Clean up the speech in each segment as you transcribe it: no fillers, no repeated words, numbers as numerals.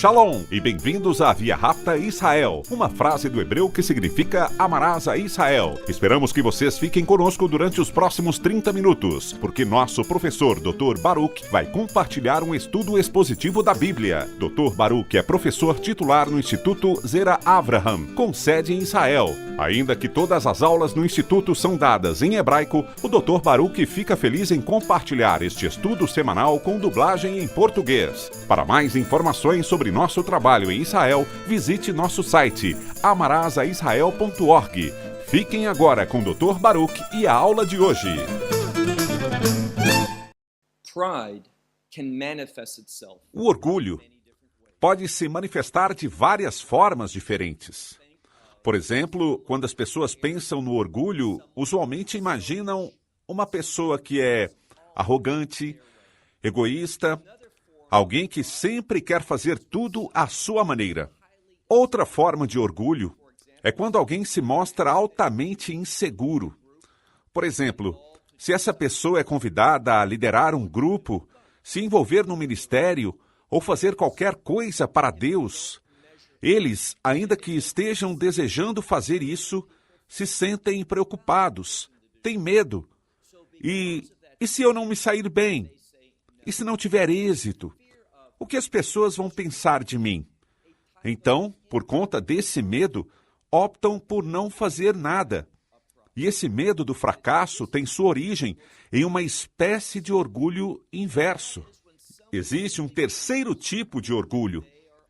Shalom e bem-vindos a Via Rapta Israel, uma frase do hebreu que significa amarás a Israel. Esperamos que vocês fiquem conosco durante os próximos 30 minutos, porque nosso professor Dr. Baruch vai compartilhar um estudo expositivo da Bíblia. Dr. Baruch é professor titular no Instituto Zera Avraham, com sede em Israel. Ainda que todas as aulas no Instituto são dadas em hebraico, o Dr. Baruch fica feliz em compartilhar este estudo semanal com dublagem em português. Para mais informações sobre nosso trabalho em Israel, visite nosso site amarasaisrael.org. Fiquem agora com o Dr. Baruch e a aula de hoje. O orgulho pode se manifestar de várias formas diferentes. Por exemplo, quando as pessoas pensam no orgulho, usualmente imaginam uma pessoa que é arrogante, egoísta, alguém que sempre quer fazer tudo à sua maneira. Outra forma de orgulho é quando alguém se mostra altamente inseguro. Por exemplo, se essa pessoa é convidada a liderar um grupo, se envolver no ministério ou fazer qualquer coisa para Deus, eles, ainda que estejam desejando fazer isso, se sentem preocupados, têm medo. E se eu não me sair bem? E se não tiver êxito? O que as pessoas vão pensar de mim? Então, por conta desse medo, optam por não fazer nada. E esse medo do fracasso tem sua origem em uma espécie de orgulho inverso. Existe um terceiro tipo de orgulho,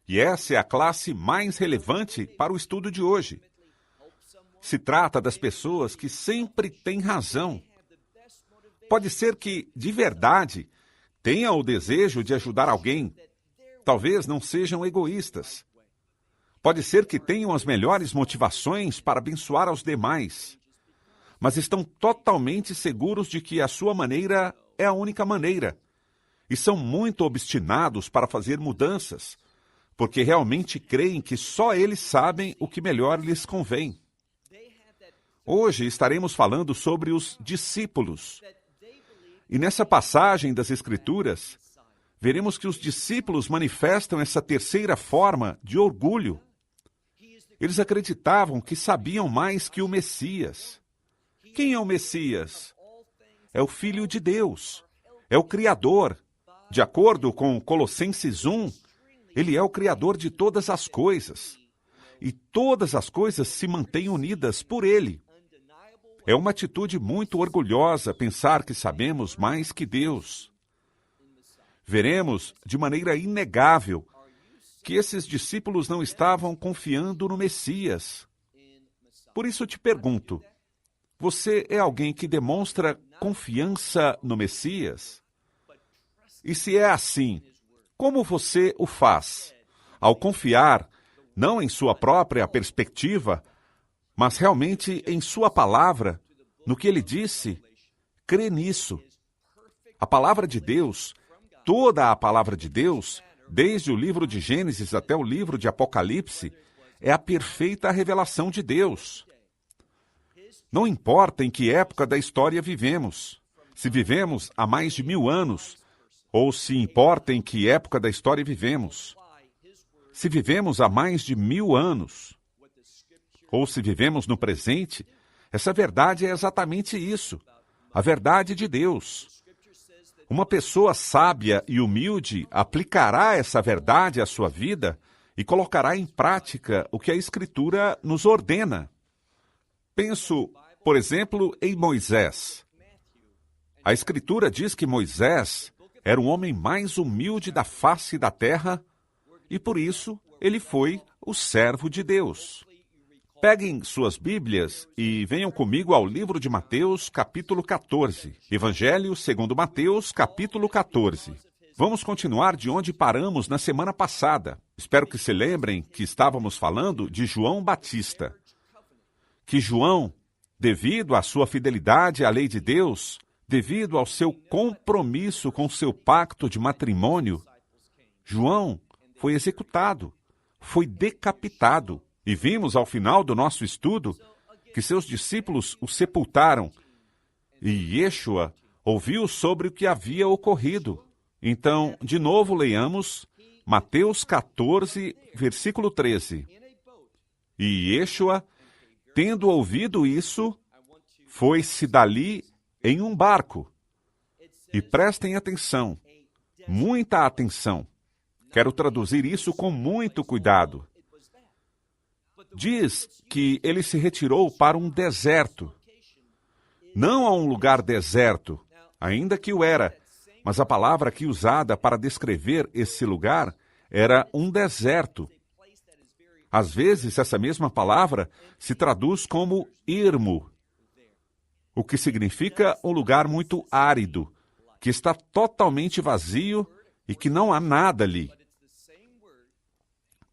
e essa é a classe mais relevante para o estudo de hoje. Se trata das pessoas que sempre têm razão. Pode ser que, de verdade, tenham o desejo de ajudar alguém. Talvez não sejam egoístas. Pode ser que tenham as melhores motivações para abençoar aos demais, mas estão totalmente seguros de que a sua maneira é a única maneira, e são muito obstinados para fazer mudanças, porque realmente creem que só eles sabem o que melhor lhes convém. Hoje estaremos falando sobre os discípulos. E nessa passagem das Escrituras, veremos que os discípulos manifestam essa terceira forma de orgulho. Eles acreditavam que sabiam mais que o Messias. Quem é o Messias? É o Filho de Deus. É o Criador. De acordo com Colossenses 1, ele é o Criador de todas as coisas. E todas as coisas se mantêm unidas por ele. É uma atitude muito orgulhosa pensar que sabemos mais que Deus. Veremos, de maneira inegável, que esses discípulos não estavam confiando no Messias. Por isso te pergunto, você é alguém que demonstra confiança no Messias? E se é assim, como você o faz? Ao confiar, não em sua própria perspectiva, mas realmente em sua palavra, no que ele disse, crê nisso. A palavra de Deus, toda a palavra de Deus, desde o livro de Gênesis até o livro de Apocalipse, é a perfeita revelação de Deus. Não importa em que época da história vivemos, se vivemos há mais de 1000 anos, ou se importa em que época da história vivemos. Se vivemos há mais de 1000 anos, ou se vivemos no presente, essa verdade é exatamente isso, a verdade de Deus. Uma pessoa sábia e humilde aplicará essa verdade à sua vida e colocará em prática o que a Escritura nos ordena. Penso, por exemplo, em Moisés. A Escritura diz que Moisés era o homem mais humilde da face da terra e, por isso, ele foi o servo de Deus. Peguem suas Bíblias e venham comigo ao livro de Mateus, capítulo 14. Evangelho segundo Mateus, capítulo 14. Vamos continuar de onde paramos na semana passada. Espero que se lembrem que estávamos falando de João Batista. Que João, devido à sua fidelidade à lei de Deus, devido ao seu compromisso com seu pacto de matrimônio, João foi executado, foi decapitado. E vimos ao final do nosso estudo que seus discípulos o sepultaram e Yeshua ouviu sobre o que havia ocorrido. Então, de novo leiamos Mateus 14, versículo 13. E Yeshua, tendo ouvido isso, foi-se dali em um barco. E prestem atenção, muita atenção. Quero traduzir isso com muito cuidado. Diz que ele se retirou para um deserto. Não a um lugar deserto, ainda que o era, mas a palavra aqui usada para descrever esse lugar era um deserto. Às vezes, essa mesma palavra se traduz como ermo, o que significa um lugar muito árido, que está totalmente vazio e que não há nada ali.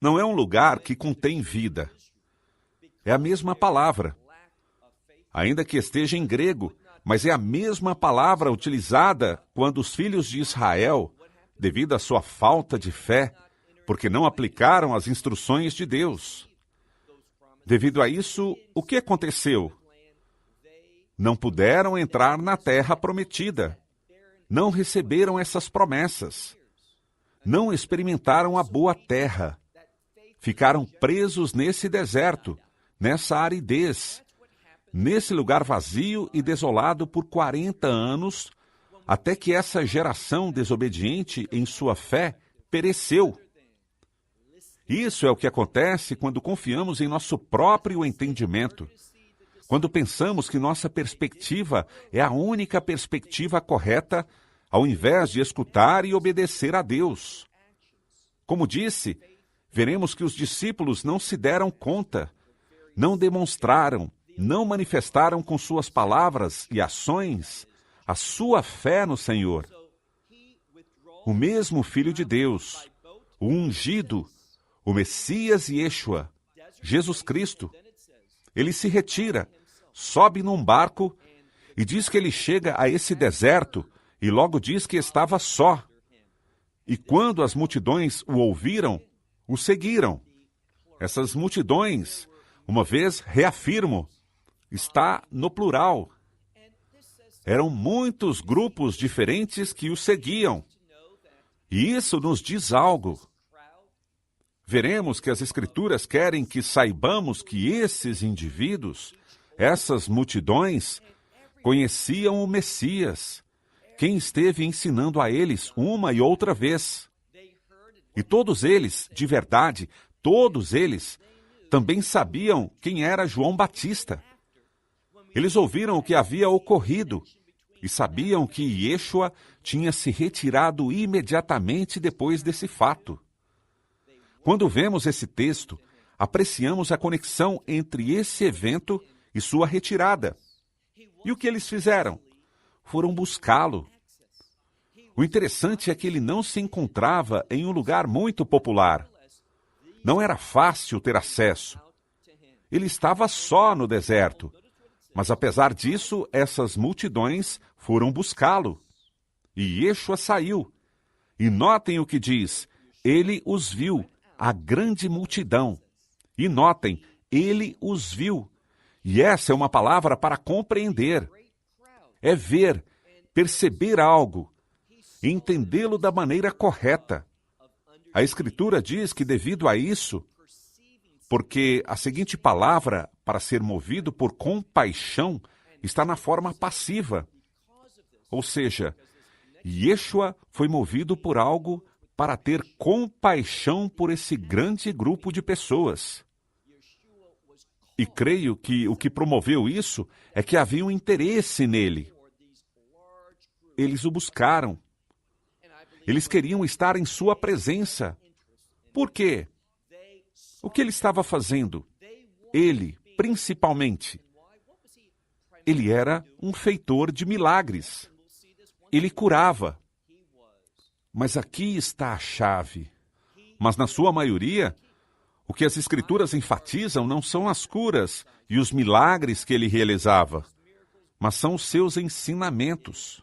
Não é um lugar que contém vida. É a mesma palavra. Ainda que esteja em grego, mas é a mesma palavra utilizada quando os filhos de Israel, devido à sua falta de fé, porque não aplicaram as instruções de Deus. Devido a isso, o que aconteceu? Não puderam entrar na terra prometida. Não receberam essas promessas. Não experimentaram a boa terra. Ficaram presos nesse deserto, nessa aridez, nesse lugar vazio e desolado por 40 anos, até que essa geração desobediente em sua fé pereceu. Isso é o que acontece quando confiamos em nosso próprio entendimento. Quando pensamos que nossa perspectiva é a única perspectiva correta, ao invés de escutar e obedecer a Deus. Como disse, veremos que os discípulos não se deram conta, não demonstraram, não manifestaram com suas palavras e ações a sua fé no Senhor. O mesmo Filho de Deus, o ungido, o Messias Yeshua, Jesus Cristo, ele se retira, sobe num barco e diz que ele chega a esse deserto e logo diz que estava só. E quando as multidões o ouviram, o seguiram. Essas multidões, uma vez reafirmo, está no plural. Eram muitos grupos diferentes que o seguiam. E isso nos diz algo. Veremos que as Escrituras querem que saibamos que esses indivíduos, essas multidões, conheciam o Messias, quem esteve ensinando a eles uma e outra vez. E todos eles, de verdade, todos eles, também sabiam quem era João Batista. Eles ouviram o que havia ocorrido e sabiam que Yeshua tinha se retirado imediatamente depois desse fato. Quando vemos esse texto, apreciamos a conexão entre esse evento e sua retirada. E o que eles fizeram? Foram buscá-lo. O interessante é que ele não se encontrava em um lugar muito popular. Não era fácil ter acesso. Ele estava só no deserto. Mas apesar disso, essas multidões foram buscá-lo. E Yeshua saiu. E notem o que diz: ele os viu, a grande multidão. E notem, ele os viu. E essa é uma palavra para compreender. É ver, perceber algo, entendê-lo da maneira correta. A Escritura diz que devido a isso, porque a seguinte palavra, para ser movido por compaixão, está na forma passiva. Ou seja, Yeshua foi movido por algo para ter compaixão por esse grande grupo de pessoas. E creio que o que promoveu isso é que havia um interesse nele. Eles o buscaram. Eles queriam estar em sua presença. Por quê? O que ele estava fazendo? Ele, principalmente. Ele era um feitor de milagres. Ele curava. Mas aqui está a chave. Mas na sua maioria, o que as Escrituras enfatizam não são as curas e os milagres que ele realizava, mas são os seus ensinamentos.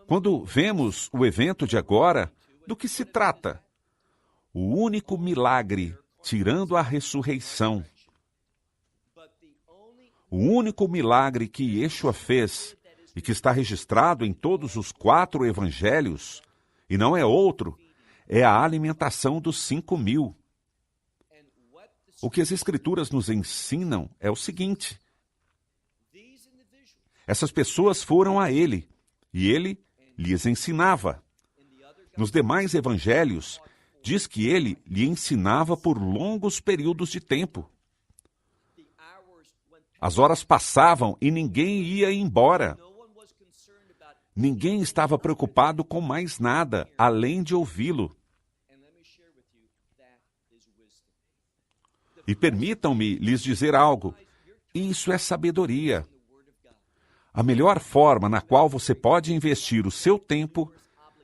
Quando vemos o evento de agora, do que se trata? O único milagre, tirando a ressurreição. O único milagre que Yeshua fez e que está registrado em todos os 4 evangelhos, e não é outro, é a alimentação dos 5.000. O que as Escrituras nos ensinam é o seguinte: essas pessoas foram a ele, e ele lhes ensinava. Nos demais evangelhos, diz que ele lhe ensinava por longos períodos de tempo. As horas passavam e ninguém ia embora. Ninguém estava preocupado com mais nada, além de ouvi-lo. E permitam-me lhes dizer algo. Isso é sabedoria. A melhor forma na qual você pode investir o seu tempo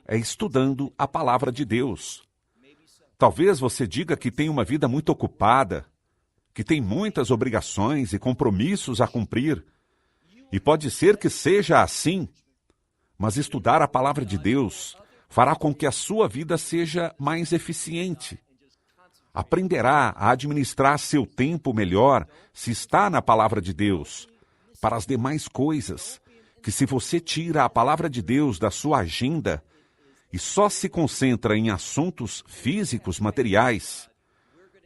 é estudando a palavra de Deus. Talvez você diga que tem uma vida muito ocupada, que tem muitas obrigações e compromissos a cumprir. E pode ser que seja assim, mas estudar a palavra de Deus fará com que a sua vida seja mais eficiente. Aprenderá a administrar seu tempo melhor se está na palavra de Deus. Para as demais coisas, que se você tira a palavra de Deus da sua agenda e só se concentra em assuntos físicos, materiais,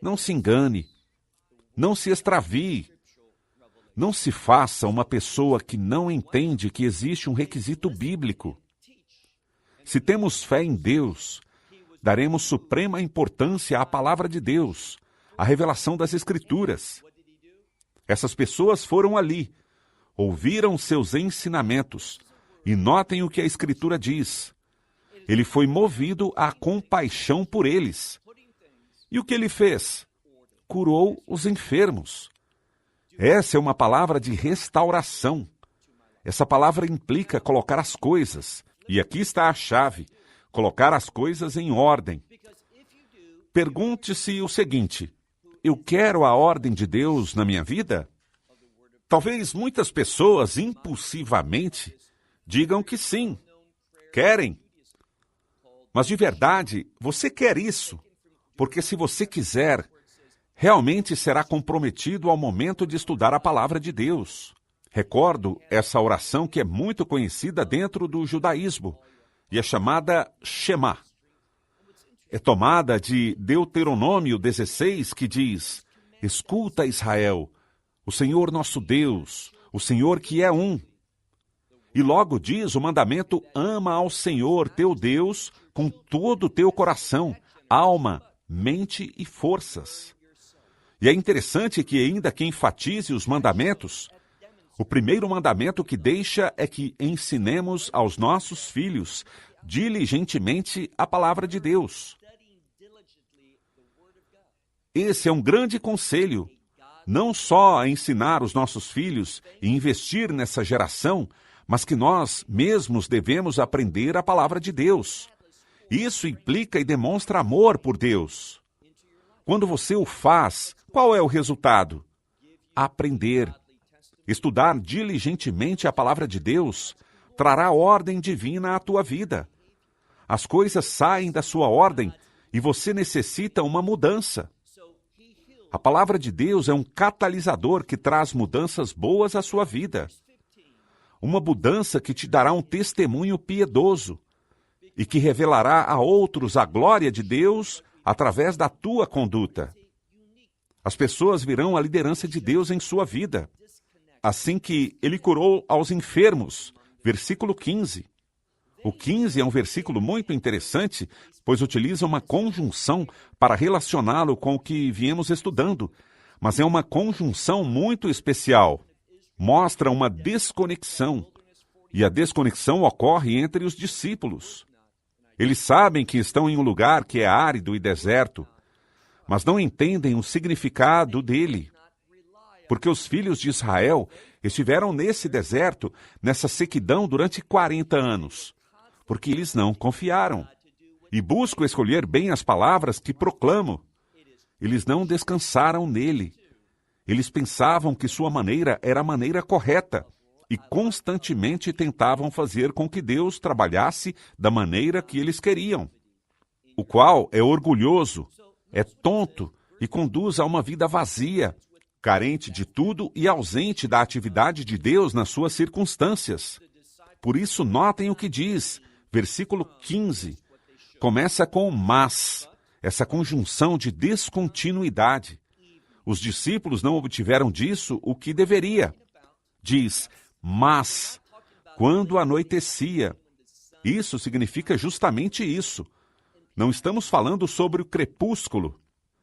não se engane, não se extravie, não se faça uma pessoa que não entende que existe um requisito bíblico. Se temos fé em Deus, daremos suprema importância à palavra de Deus, à revelação das Escrituras. Essas pessoas foram ali, ouviram seus ensinamentos, e notem o que a Escritura diz. Ele foi movido à compaixão por eles. E o que ele fez? Curou os enfermos. Essa é uma palavra de restauração. Essa palavra implica colocar as coisas, e aqui está a chave, colocar as coisas em ordem. Pergunte-se o seguinte: eu quero a ordem de Deus na minha vida? Talvez muitas pessoas, impulsivamente, digam que sim, querem. Mas de verdade, você quer isso, porque se você quiser, realmente será comprometido ao momento de estudar a palavra de Deus. Recordo essa oração que é muito conhecida dentro do judaísmo, e é chamada Shema. É tomada de Deuteronômio 16, que diz: escuta, Israel, o Senhor nosso Deus, o Senhor que é um. E logo diz o mandamento: ama ao Senhor teu Deus com todo o teu coração, alma, mente e forças. E é interessante que, ainda que enfatize os mandamentos, o primeiro mandamento que deixa é que ensinemos aos nossos filhos diligentemente a palavra de Deus. Esse é um grande conselho, não só a ensinar os nossos filhos e investir nessa geração, mas que nós mesmos devemos aprender a palavra de Deus. Isso implica e demonstra amor por Deus. Quando você o faz, qual é o resultado? Aprender. Estudar diligentemente a palavra de Deus trará ordem divina à tua vida. As coisas saem da sua ordem e você necessita uma mudança. A palavra de Deus é um catalisador que traz mudanças boas à sua vida. Uma mudança que te dará um testemunho piedoso e que revelará a outros a glória de Deus através da tua conduta. As pessoas virão a liderança de Deus em sua vida. Assim que ele curou aos enfermos, versículo 15. O 15 é um versículo muito interessante, pois utiliza uma conjunção para relacioná-lo com o que viemos estudando, mas é uma conjunção muito especial. Mostra uma desconexão, e a desconexão ocorre entre os discípulos. Eles sabem que estão em um lugar que é árido e deserto, mas não entendem o significado dele. Porque os filhos de Israel estiveram nesse deserto, nessa sequidão durante 40 anos, porque eles não confiaram. E busco escolher bem as palavras que proclamo. Eles não descansaram nele. Eles pensavam que sua maneira era a maneira correta e constantemente tentavam fazer com que Deus trabalhasse da maneira que eles queriam, o qual é orgulhoso, é tonto e conduz a uma vida vazia, carente de tudo e ausente da atividade de Deus nas suas circunstâncias. Por isso, notem o que diz, versículo 15. começa com mas, essa conjunção de descontinuidade. Os discípulos não obtiveram disso o que deveria. Diz, mas, quando anoitecia. Isso significa justamente isso. Não estamos falando sobre o crepúsculo.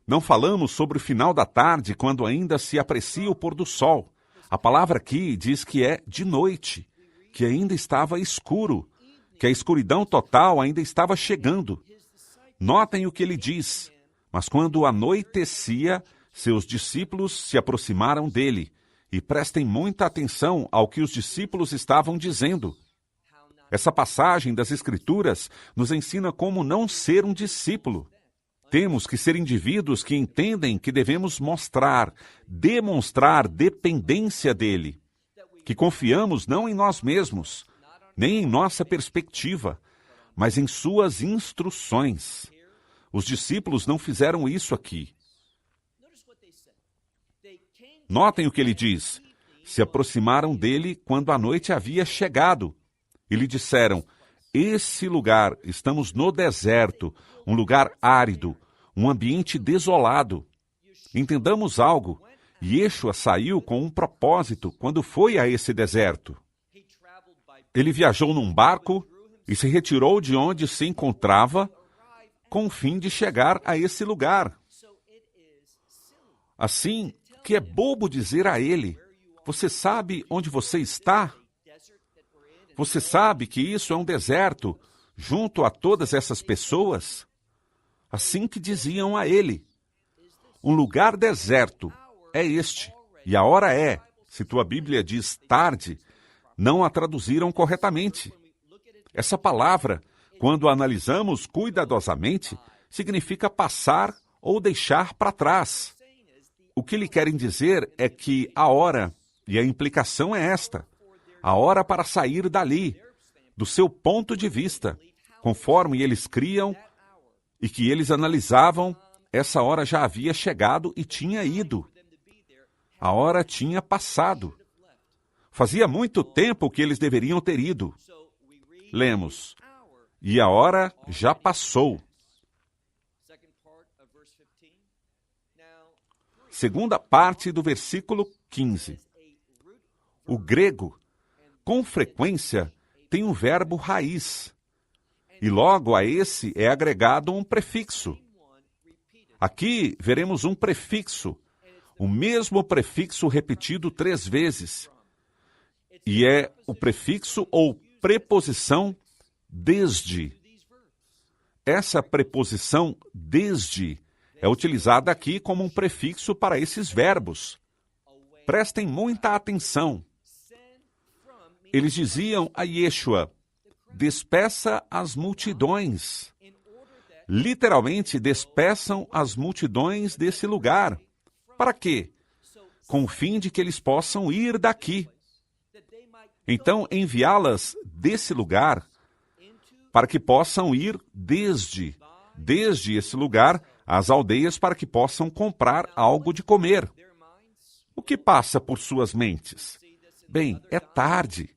Não falamos sobre o final da tarde, quando ainda se aprecia o pôr do sol. A palavra aqui diz que é de noite, que ainda estava escuro, que a escuridão total ainda estava chegando. Notem o que ele diz. Mas quando anoitecia, seus discípulos se aproximaram dele. E prestem muita atenção ao que os discípulos estavam dizendo. Essa passagem das Escrituras nos ensina como não ser um discípulo. Temos que ser indivíduos que entendem que devemos demonstrar dependência dele, que confiamos não em nós mesmos, nem em nossa perspectiva, mas em suas instruções. Os discípulos não fizeram isso aqui. Notem o que ele diz. Se aproximaram dele quando a noite havia chegado. E lhe disseram, esse lugar, estamos no deserto, um lugar árido, um ambiente desolado. Entendamos algo. Yeshua saiu com um propósito quando foi a esse deserto. Ele viajou num barco e se retirou de onde se encontrava com o fim de chegar a esse lugar. Assim que é bobo dizer a ele, você sabe onde você está? Você sabe que isso é um deserto junto a todas essas pessoas? Assim que diziam a ele. Um lugar deserto é este, e a hora é, se tua Bíblia diz tarde, não a traduziram corretamente. Essa palavra, quando a analisamos cuidadosamente, significa passar ou deixar para trás. O que lhe querem dizer é que a hora, e a implicação é esta, a hora para sair dali, do seu ponto de vista, conforme eles criam e que eles analisavam, essa hora já havia chegado e tinha ido. A hora tinha passado. Fazia muito tempo que eles deveriam ter ido. Lemos, e a hora já passou. Segunda parte do versículo 15. O grego, com frequência, tem um verbo raiz. E logo a esse é agregado um prefixo. Aqui veremos um prefixo, o mesmo prefixo repetido 3 vezes. E é o prefixo ou preposição desde. Essa preposição desde é utilizada aqui como um prefixo para esses verbos. Prestem muita atenção. Eles diziam a Yeshua, despeça as multidões. Literalmente, despeçam as multidões desse lugar. Para quê? Com o fim de que eles possam ir daqui. Então, enviá-las desse lugar para que possam ir desde esse lugar às aldeias para que possam comprar algo de comer. O que passa por suas mentes? Bem, é tarde.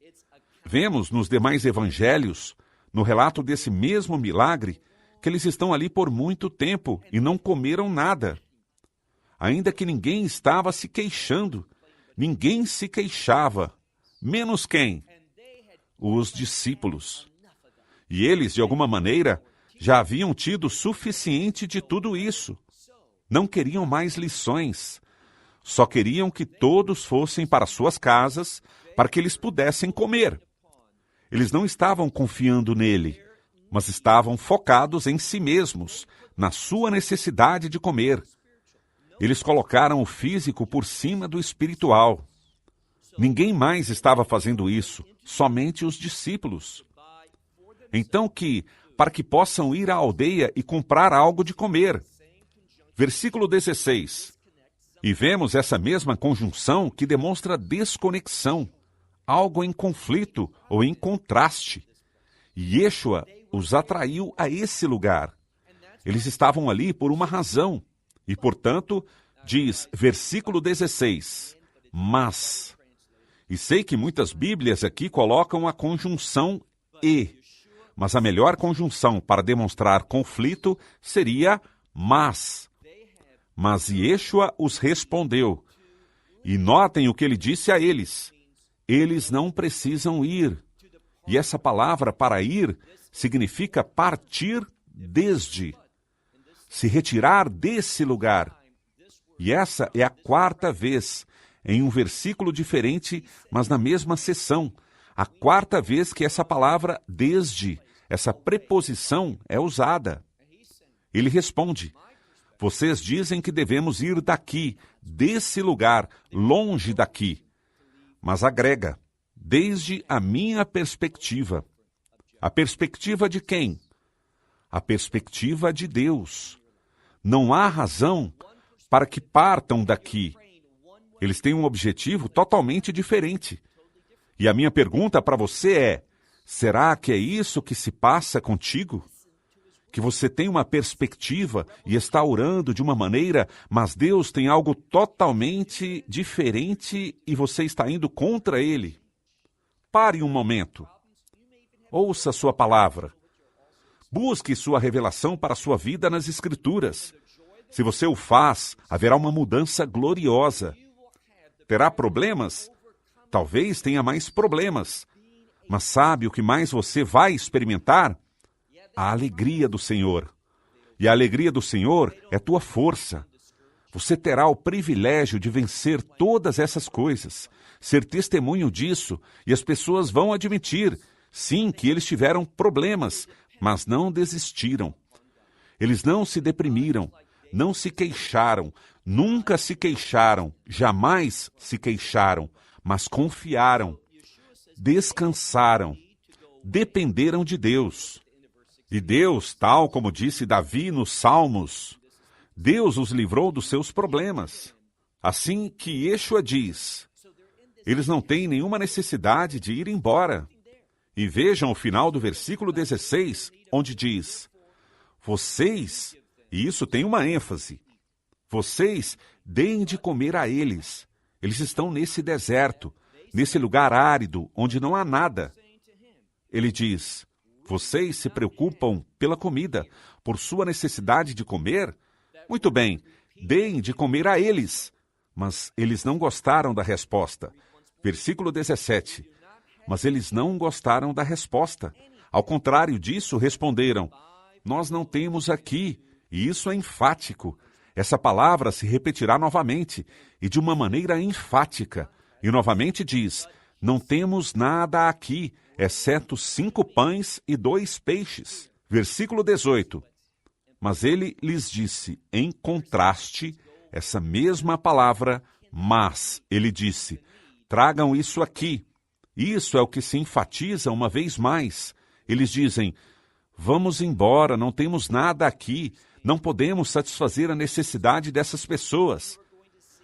Vemos nos demais evangelhos, no relato desse mesmo milagre, que eles estão ali por muito tempo e não comeram nada. Ainda que ninguém estava se queixando, ninguém se queixava. Menos quem? Os discípulos. E eles, de alguma maneira, já haviam tido suficiente de tudo isso. Não queriam mais lições. Só queriam que todos fossem para suas casas para que eles pudessem comer. Eles não estavam confiando nele, mas estavam focados em si mesmos, na sua necessidade de comer. Eles colocaram o físico por cima do espiritual. Ninguém mais estava fazendo isso, somente os discípulos. Então para que possam ir à aldeia e comprar algo de comer. Versículo 16. E vemos essa mesma conjunção que demonstra desconexão, algo em conflito ou em contraste. Yeshua os atraiu a esse lugar. Eles estavam ali por uma razão. E, portanto, diz, versículo 16, mas. E sei que muitas Bíblias aqui colocam a conjunção e. Mas a melhor conjunção para demonstrar conflito seria mas. Mas Yeshua os respondeu. E notem o que ele disse a eles. Eles não precisam ir. E essa palavra para ir significa partir desde. Se retirar desse lugar. E essa é a 4ª vez, em um versículo diferente, mas na mesma sessão. A 4ª vez que essa palavra desde, essa preposição é usada. Ele responde, vocês dizem que devemos ir daqui, desse lugar, longe daqui. Mas agrega, desde a minha perspectiva. A perspectiva de quem? A perspectiva de Deus. Não há razão para que partam daqui. Eles têm um objetivo totalmente diferente. E a minha pergunta para você é, será que é isso que se passa contigo? Que você tem uma perspectiva e está orando de uma maneira, mas Deus tem algo totalmente diferente e você está indo contra Ele. Pare um momento. Ouça sua palavra. Busque sua revelação para a sua vida nas Escrituras. Se você o faz, haverá uma mudança gloriosa. Terá problemas? Talvez tenha mais problemas. Mas sabe o que mais você vai experimentar? A alegria do Senhor. E a alegria do Senhor é tua força. Você terá o privilégio de vencer todas essas coisas, ser testemunho disso, e as pessoas vão admitir, sim, que eles tiveram problemas, mas não desistiram. Eles não se deprimiram, não se queixaram, nunca se queixaram, jamais se queixaram, mas confiaram, descansaram, dependeram de Deus. E Deus, tal como disse Davi nos Salmos, Deus os livrou dos seus problemas. Assim que Yeshua diz, eles não têm nenhuma necessidade de ir embora. E vejam o final do versículo 16, onde diz, vocês, e isso tem uma ênfase, vocês deem de comer a eles. Eles estão nesse deserto, nesse lugar árido, onde não há nada. Ele diz, vocês se preocupam pela comida, por sua necessidade de comer? Muito bem, deem de comer a eles. Mas eles não gostaram da resposta. Versículo 17. Mas eles não gostaram da resposta. Ao contrário disso, responderam, nós não temos aqui, e isso é enfático. Essa palavra se repetirá novamente, e de uma maneira enfática. E novamente diz, não temos nada aqui, exceto 5 pães e 2 peixes. Versículo 18. Mas ele lhes disse, em contraste, essa mesma palavra, mas, ele disse, tragam isso aqui. Isso é o que se enfatiza uma vez mais. Eles dizem, vamos embora, não temos nada aqui, não podemos satisfazer a necessidade dessas pessoas.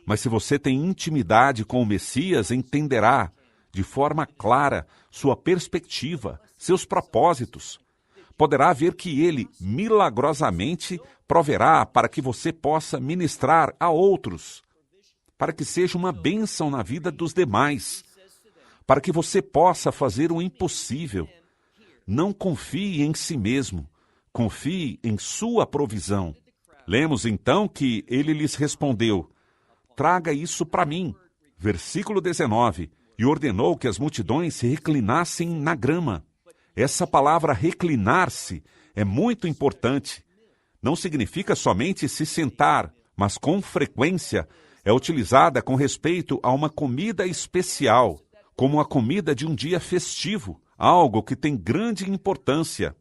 Mas se você tem intimidade com o Messias, entenderá, de forma clara, sua perspectiva, seus propósitos. Poderá ver que ele, milagrosamente, proverá para que você possa ministrar a outros, para que seja uma bênção na vida dos demais, para que você possa fazer o impossível. Não confie em si mesmo, confie em sua provisão. Lemos então que ele lhes respondeu, traga isso para mim. Versículo 19. E ordenou que as multidões se reclinassem na grama. Essa palavra reclinar-se é muito importante. Não significa somente se sentar, mas com frequência é utilizada com respeito a uma comida especial, como a comida de um dia festivo, algo que tem grande importância.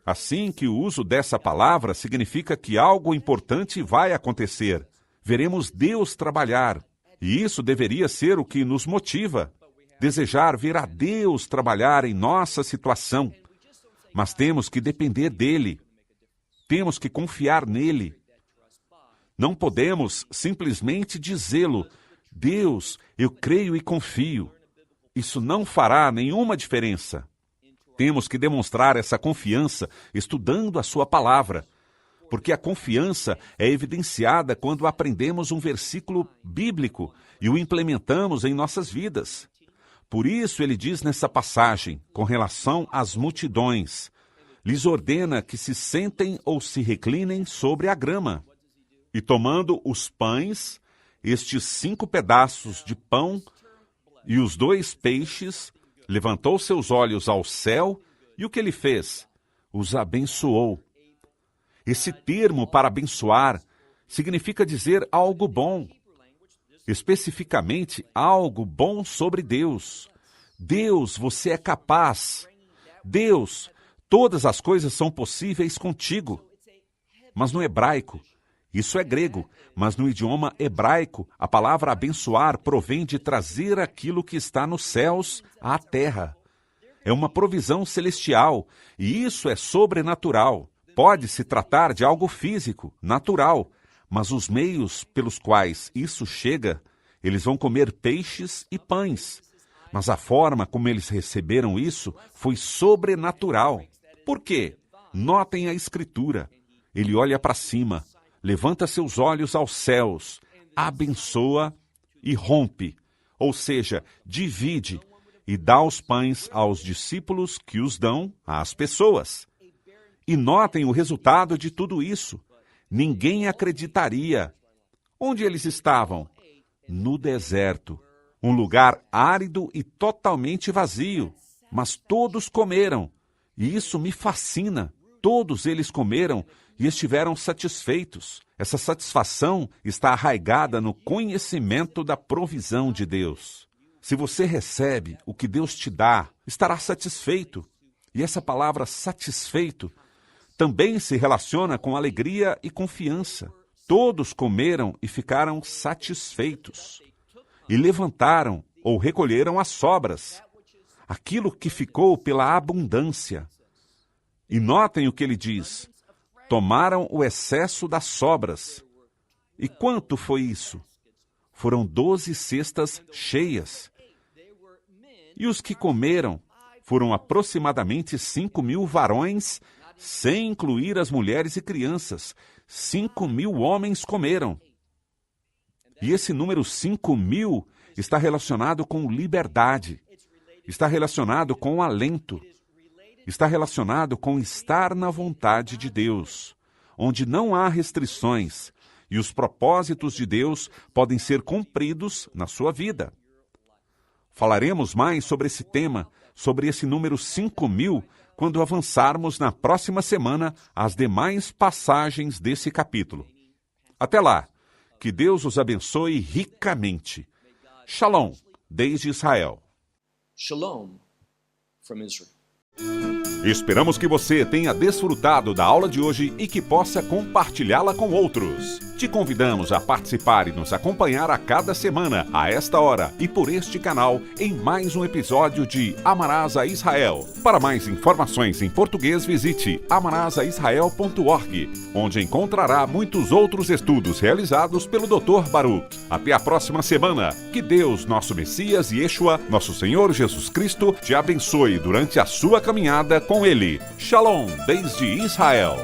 Assim que o uso dessa palavra significa que algo importante vai acontecer. Veremos Deus trabalhar. E isso deveria ser o que nos motiva, desejar ver a Deus trabalhar em nossa situação. Mas temos que depender dele, temos que confiar nele. Não podemos simplesmente dizê-lo, Deus, eu creio e confio. Isso não fará nenhuma diferença. Temos que demonstrar essa confiança estudando a sua palavra. Porque a confiança é evidenciada quando aprendemos um versículo bíblico e o implementamos em nossas vidas. Por isso ele diz nessa passagem, com relação às multidões, lhes ordena que se sentem ou se reclinem sobre a grama. E tomando os pães, estes 5 pedaços de pão e os 2 peixes, levantou seus olhos ao céu e o que ele fez? Os abençoou. Esse termo para abençoar significa dizer algo bom, especificamente algo bom sobre Deus. Deus, você é capaz. Deus, todas as coisas são possíveis contigo. Mas no hebraico, isso é grego, mas no idioma hebraico, a palavra abençoar provém de trazer aquilo que está nos céus à terra. É uma provisão celestial, e isso é sobrenatural. Pode se tratar de algo físico, natural, mas os meios pelos quais isso chega, eles vão comer peixes e pães. Mas a forma como eles receberam isso foi sobrenatural. Por quê? Notem a Escritura. Ele olha para cima, levanta seus olhos aos céus, abençoa e rompe, ou seja, divide e dá os pães aos discípulos que os dão às pessoas. E notem o resultado de tudo isso. Ninguém acreditaria. Onde eles estavam? No deserto, um lugar árido e totalmente vazio. Mas todos comeram, e isso me fascina. Todos eles comeram e estiveram satisfeitos. Essa satisfação está arraigada no conhecimento da provisão de Deus. Se você recebe o que Deus te dá, estará satisfeito. E essa palavra satisfeito também se relaciona com alegria e confiança. Todos comeram e ficaram satisfeitos. E levantaram ou recolheram as sobras, aquilo que ficou pela abundância. E notem o que ele diz: tomaram o excesso das sobras. E quanto foi isso? Foram 12 cestas cheias. E os que comeram foram aproximadamente 5.000 varões, sem incluir as mulheres e crianças. 5.000 homens comeram. E esse número 5.000 está relacionado com liberdade, está relacionado com alento, está relacionado com estar na vontade de Deus, onde não há restrições e os propósitos de Deus podem ser cumpridos na sua vida. Falaremos mais sobre esse tema, sobre esse número 5.000, quando avançarmos na próxima semana as demais passagens desse capítulo. Até lá, que Deus os abençoe ricamente. Shalom, desde Israel. Shalom from Israel. Esperamos que você tenha desfrutado da aula de hoje e que possa compartilhá-la com outros. Te convidamos a participar e nos acompanhar a cada semana, a esta hora e por este canal, em mais um episódio de Amarás a Israel. Para mais informações em português, visite amarasaisrael.org, onde encontrará muitos outros estudos realizados pelo Dr. Baruch. Até a próxima semana. Que Deus, nosso Messias e Yeshua, nosso Senhor Jesus Cristo, te abençoe durante a sua caminhada com Ele. Shalom, desde Israel.